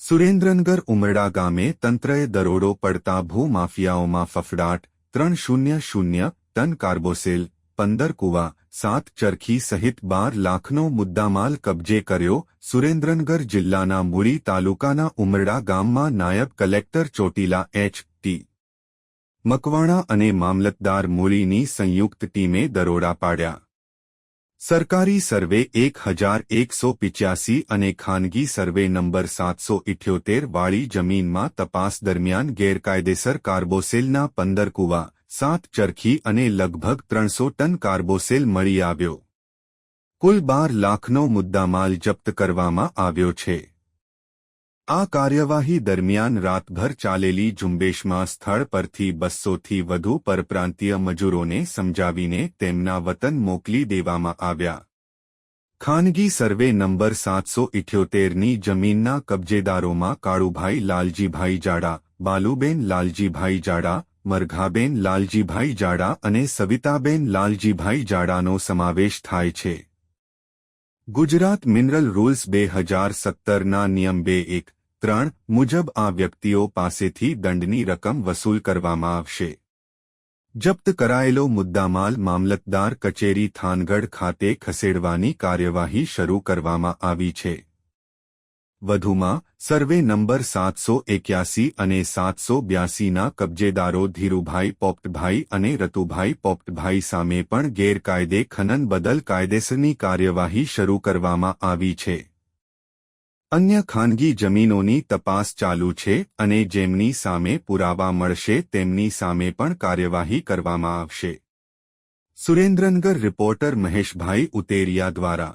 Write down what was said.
સુરેન્દ્રનગર ઉમરડા ગામે તંત્રએ દરોડો પડતા ભૂમાફિયાઓમાં ફફડાટ 300 ટન કાર્બોસેલ 15 કુવા 7 ચરખી સહિત 12 લાખનો મુદ્દામાલ કબજે કર્યો. સુરેન્દ્રનગર જિલ્લાના મૂળી તાલુકાના ઉમરડા ગામમાં નાયબ કલેક્ટર ચોટીલા H.T. મકવાણા અને મામલતદાર મૂળીની સંયુક્ત ટીમે દરોડા પાડ્યા. સરકારી સર્વે 1185 અને ખાનગી સર્વે નંબર 778 વાળી જમીનમાં તપાસ દરમિયાન ગેરકાયદેસર કાર્બોસેલના 15 કુવા 7 ચરખી અને લગભગ 300 ટન કાર્બોસેલ મળી આવ્યો. કુલ 12 લાખનો મુદ્દામાલ જપ્ત કરવામાં આવ્યો છે. આ કાર્યવાહી દરમિયાન રાતભર ચાલેલી ઝુંબેશમાં સ્થળ પરથી 200થી વધુ પરપ્રાંતીય મજૂરોને સમજાવીને તેમના વતન મોકલી દેવામાં આવ્યા. ખાનગી સર્વે નંબર 778ની જમીનના કબજેદારોમાં કાળુભાઈ લાલજીભાઈ જાડા, બાલુબેન લાલજીભાઈ જાડા, મરઘાબેન લાલજીભાઈ જાડા અને સવિતાબેન લાલજીભાઈ જાડાનો સમાવેશ થાય છે. ગુજરાત મિનરલ રૂલ્સ 2017ના નિયમ 2.1.3 મુજબ આ વ્યક્તિઓ પાસેથી દંડની રકમ વસૂલ કરવામાં આવશે. જપ્ત કરાયેલો મુદ્દામાલ મામલતદાર કચેરી થાનગઢ ખાતે ખસેડવાની કાર્યવાહી શરૂ કરવામાં આવી છે. વધુમાં સર્વે નંબર 781 અને 782ના કબજેદારો ધીરુભાઈ પોપટભાઈ અને રતુભાઈ પોપટભાઈ સામે પણ ગેરકાયદે ખનન બદલ કાયદેસરની કાર્યવાહી શરૂ કરવામાં આવી છે. અન્ય ખાનગી જમીનોની તપાસ ચાલુ છે અને જેમની સામે પુરાવા મળશે તેમની સામે પણ કાર્યવાહી કરવામાં આવશે. સુરેન્દ્રનગર રિપોર્ટર મહેશભાઈ ઉતેરિયા દ્વારા.